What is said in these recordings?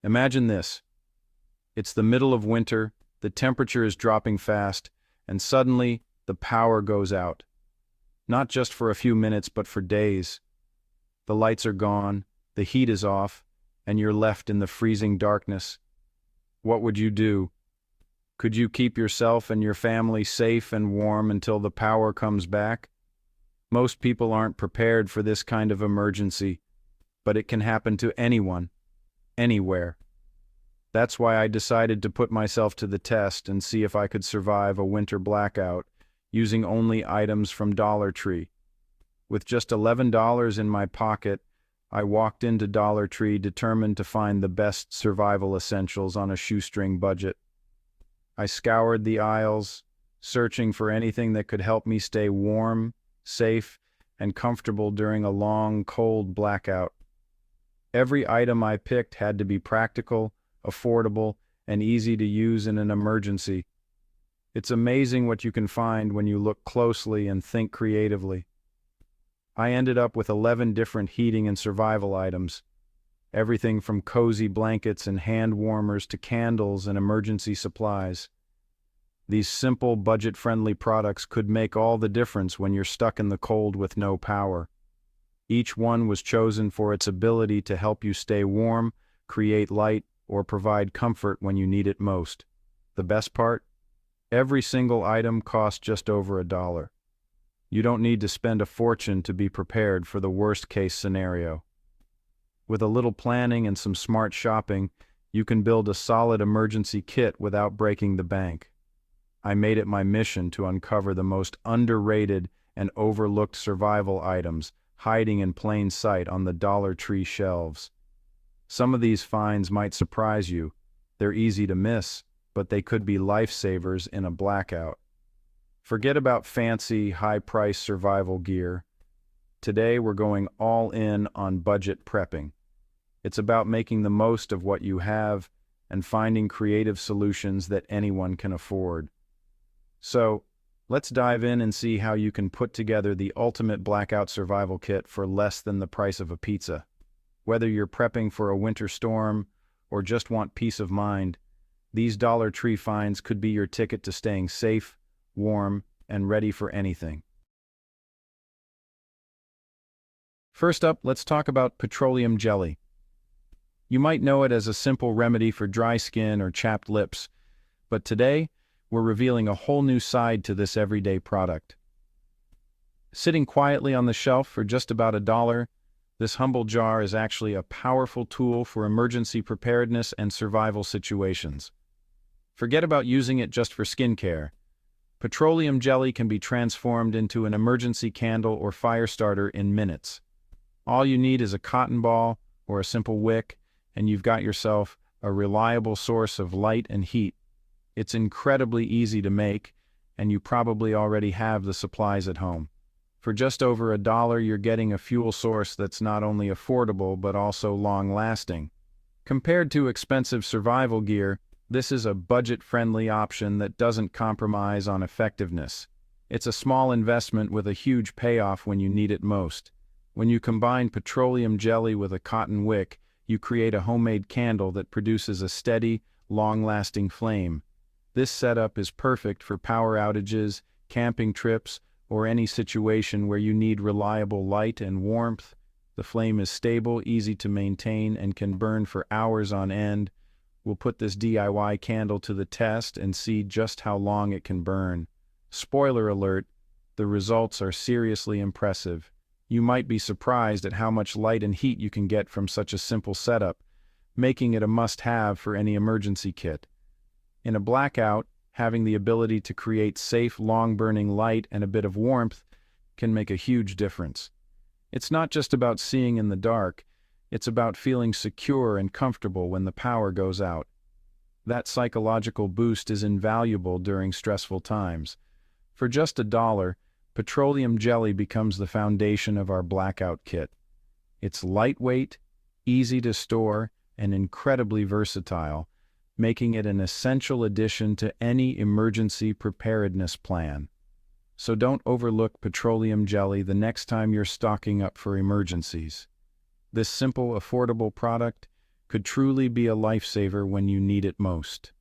Imagine this. It's the middle of winter, the temperature is dropping fast, and suddenly the power goes out. Not just for a few minutes, but for days. The lights are gone, the heat is off, and you're left in the freezing darkness. What would you do? Could you keep yourself and your family safe and warm until the power comes back? Most people aren't prepared for this kind of emergency, but it can happen to anyone, anywhere. That's why I decided to put myself to the test and see if I could survive a winter blackout using only items from Dollar Tree. With just $11 in my pocket, I walked into Dollar Tree determined to find the best survival essentials on a shoestring budget. I scoured the aisles, searching for anything that could help me stay warm, safe, and comfortable during a long, cold blackout. Every item I picked had to be practical, affordable, and easy to use in an emergency. It's amazing what you can find when you look closely and think creatively. I ended up with 11 different heating and survival items. Everything from cozy blankets and hand warmers to candles and emergency supplies. These simple, budget-friendly products could make all the difference when you're stuck in the cold with no power. Each one was chosen for its ability to help you stay warm, create light, or provide comfort when you need it most. The best part? Every single item cost just over $1. You don't need to spend a fortune to be prepared for the worst-case scenario. With a little planning and some smart shopping, you can build a solid emergency kit without breaking the bank. I made it my mission to uncover the most underrated and overlooked survival items hiding in plain sight on the Dollar Tree shelves. Some of these finds might surprise you. They're easy to miss, but they could be lifesavers in a blackout. Forget about fancy, high-priced survival gear. Today we're going all in on budget prepping. It's about making the most of what you have and finding creative solutions that anyone can afford. So, let's dive in and see how you can put together the ultimate blackout survival kit for less than the price of a pizza. Whether you're prepping for a winter storm or just want peace of mind, these Dollar Tree finds could be your ticket to staying safe, warm, and ready for anything. First up, let's talk about petroleum jelly. You might know it as a simple remedy for dry skin or chapped lips, but today, we're revealing a whole new side to this everyday product. Sitting quietly on the shelf for just about $1, this humble jar is actually a powerful tool for emergency preparedness and survival situations. Forget about using it just for skincare. Petroleum jelly can be transformed into an emergency candle or fire starter in minutes. All you need is a cotton ball or a simple wick, and you've got yourself a reliable source of light and heat. It's incredibly easy to make, and you probably already have the supplies at home. For just over $1, you're getting a fuel source that's not only affordable but also long-lasting. Compared to expensive survival gear, this is a budget-friendly option that doesn't compromise on effectiveness. It's a small investment with a huge payoff when you need it most. When you combine petroleum jelly with a cotton wick, you create a homemade candle that produces a steady, long-lasting flame. This setup is perfect for power outages, camping trips, or any situation where you need reliable light and warmth. The flame is stable, easy to maintain, and can burn for hours on end. We'll put this DIY candle to the test and see just how long it can burn. Spoiler alert, the results are seriously impressive. You might be surprised at how much light and heat you can get from such a simple setup, making it a must-have for any emergency kit. In a blackout, having the ability to create safe, long-burning light and a bit of warmth can make a huge difference. It's not just about seeing in the dark, it's about feeling secure and comfortable when the power goes out. That psychological boost is invaluable during stressful times. For just $1, petroleum jelly becomes the foundation of our blackout kit. It's lightweight, easy to store, and incredibly versatile, making it an essential addition to any emergency preparedness plan. So don't overlook petroleum jelly the next time you're stocking up for emergencies. This simple, affordable product could truly be a lifesaver when you need it most.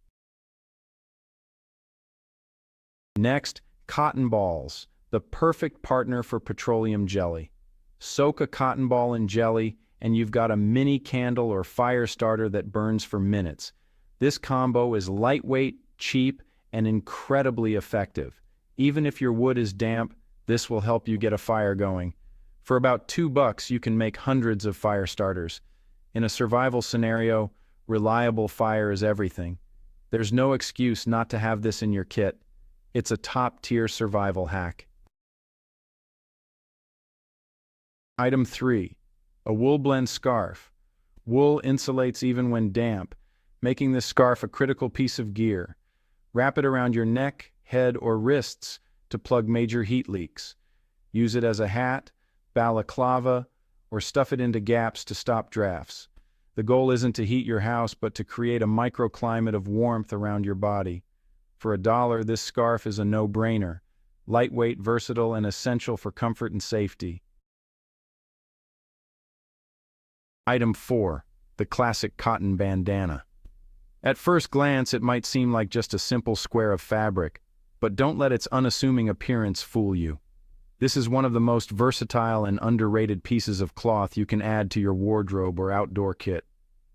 Next, cotton balls, the perfect partner for petroleum jelly. Soak a cotton ball in jelly, and you've got a mini candle or fire starter that burns for minutes. This combo is lightweight, cheap, and incredibly effective. Even if your wood is damp, this will help you get a fire going. For about $2, you can make hundreds of fire starters. In a survival scenario, reliable fire is everything. There's no excuse not to have this in your kit. It's a top-tier survival hack. Item 3. A wool blend scarf. Wool insulates even when damp, making this scarf a critical piece of gear. Wrap it around your neck, head, or wrists to plug major heat leaks. Use it as a hat, balaclava, or stuff it into gaps to stop drafts. The goal isn't to heat your house, but to create a microclimate of warmth around your body. For $1, this scarf is a no-brainer, lightweight, versatile, and essential for comfort and safety. Item 4. The classic cotton bandana. At first glance, it might seem like just a simple square of fabric, but don't let its unassuming appearance fool you. This is one of the most versatile and underrated pieces of cloth you can add to your wardrobe or outdoor kit.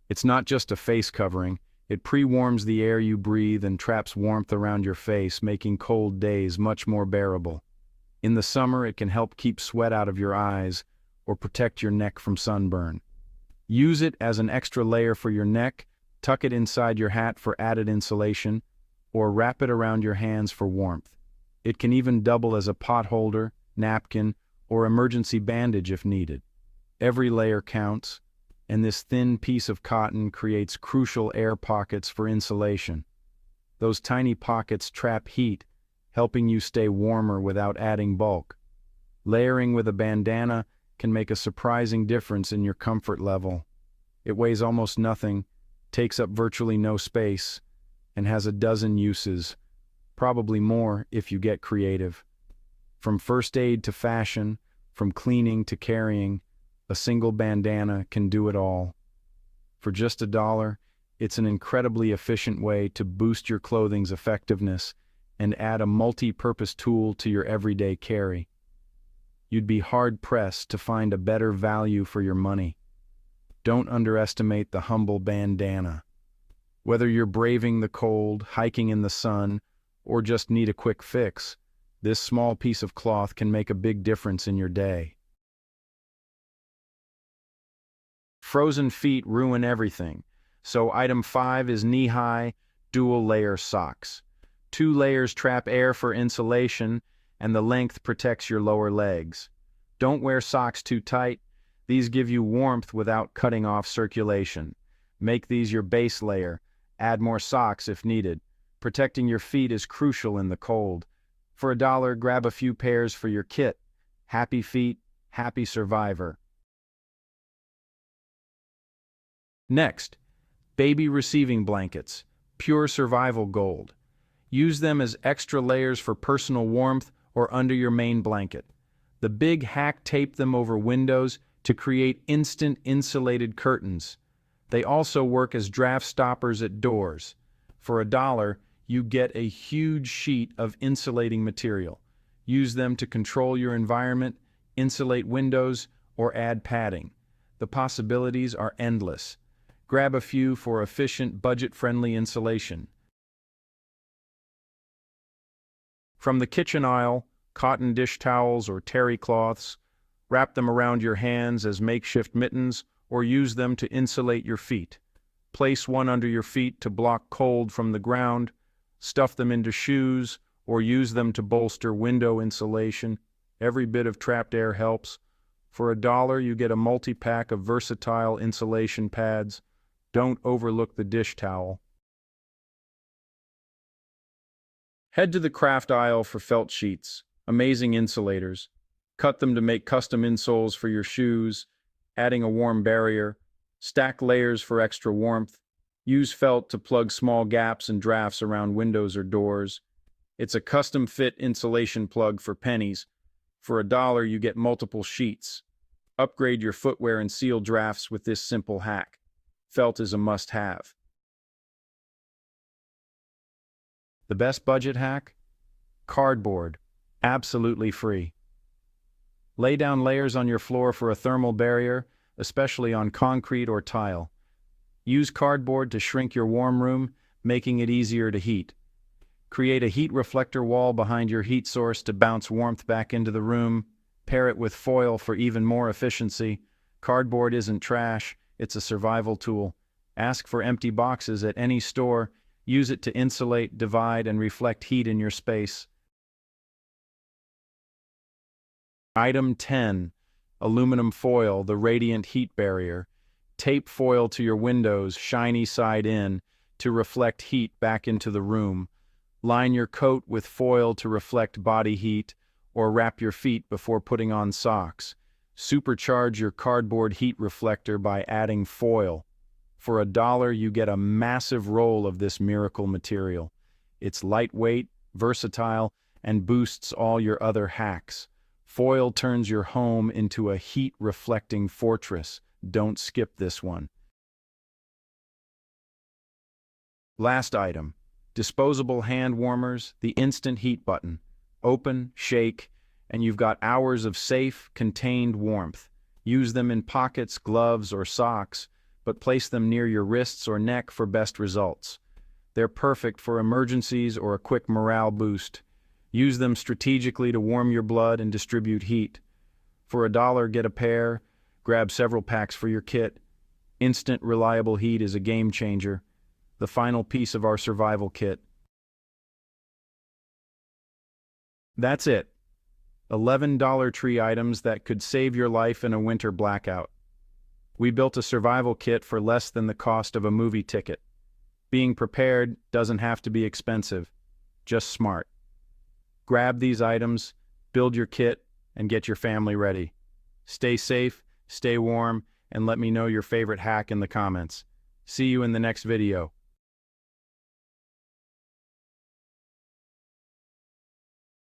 It's not just a face covering, it pre-warms the air you breathe and traps warmth around your face, making cold days much more bearable. In the summer, it can help keep sweat out of your eyes or protect your neck from sunburn. Use it as an extra layer for your neck, tuck it inside your hat for added insulation, or wrap it around your hands for warmth. It can even double as a pot holder, napkin, or emergency bandage if needed. Every layer counts, and this thin piece of cotton creates crucial air pockets for insulation. Those tiny pockets trap heat, helping you stay warmer without adding bulk. Layering with a bandana can make a surprising difference in your comfort level. It weighs almost nothing, takes up virtually no space, and has a dozen uses, probably more if you get creative. From first aid to fashion, from cleaning to carrying, a single bandana can do it all. For just $1, it's an incredibly efficient way to boost your clothing's effectiveness and add a multi-purpose tool to your everyday carry. You'd be hard-pressed to find a better value for your money. Don't underestimate the humble bandana. Whether you're braving the cold, hiking in the sun, or just need a quick fix, this small piece of cloth can make a big difference in your day. Frozen feet ruin everything, so item 5 is knee-high, dual-layer socks. 2 layers trap air for insulation, and the length protects your lower legs. Don't wear socks too tight. These give you warmth without cutting off circulation. Make these your base layer. Add more socks if needed. Protecting your feet is crucial in the cold. For $1, grab a few pairs for your kit. Happy feet, happy survivor. Next, baby receiving blankets, pure survival gold. Use them as extra layers for personal warmth or under your main blanket. The big hack tape them over windows to create instant insulated curtains. They also work as draft stoppers at doors. For $1, you get a huge sheet of insulating material. Use them to control your environment, insulate windows, or add padding. The possibilities are endless. Grab a few for efficient, budget-friendly insulation. From the kitchen aisle, cotton dish towels or terry cloths, wrap them around your hands as makeshift mittens or use them to insulate your feet. Place one under your feet to block cold from the ground, stuff them into shoes, or use them to bolster window insulation. Every bit of trapped air helps. For $1, you get a multi-pack of versatile insulation pads. Don't overlook the dish towel. Head to the craft aisle for felt sheets, amazing insulators. Cut them to make custom insoles for your shoes, adding a warm barrier. Stack layers for extra warmth. Use felt to plug small gaps and drafts around windows or doors. It's a custom-fit insulation plug for pennies. For $1, you get multiple sheets. Upgrade your footwear and seal drafts with this simple hack. Felt is a must-have. The best budget hack? Cardboard. Absolutely free. Lay down layers on your floor for a thermal barrier, especially on concrete or tile. Use cardboard to shrink your warm room, making it easier to heat. Create a heat reflector wall behind your heat source to bounce warmth back into the room. Pair it with foil for even more efficiency. Cardboard isn't trash, it's a survival tool. Ask for empty boxes at any store. Use it to insulate, divide, and reflect heat in your space. Item 10. Aluminum foil, the radiant heat barrier. Tape foil to your windows, shiny side in, to reflect heat back into the room. Line your coat with foil to reflect body heat, or wrap your feet before putting on socks. Supercharge your cardboard heat reflector by adding foil. For $1, you get a massive roll of this miracle material. It's lightweight, versatile, and boosts all your other hacks. Foil turns your home into a heat-reflecting fortress. Don't skip this one. Last item. Disposable hand warmers, the instant heat button. Open, shake, and you've got hours of safe, contained warmth. Use them in pockets, gloves, or socks, but place them near your wrists or neck for best results. They're perfect for emergencies or a quick morale boost. Use them strategically to warm your blood and distribute heat. For $1, get a pair, grab several packs for your kit. Instant, reliable heat is a game changer. The final piece of our survival kit. That's it. 11 Dollar Tree items that could save your life in a winter blackout. We built a survival kit for less than the cost of a movie ticket. Being prepared doesn't have to be expensive, just smart. Grab these items, build your kit, and get your family ready. Stay safe, stay warm, and let me know your favorite hack in the comments. See you in the next video.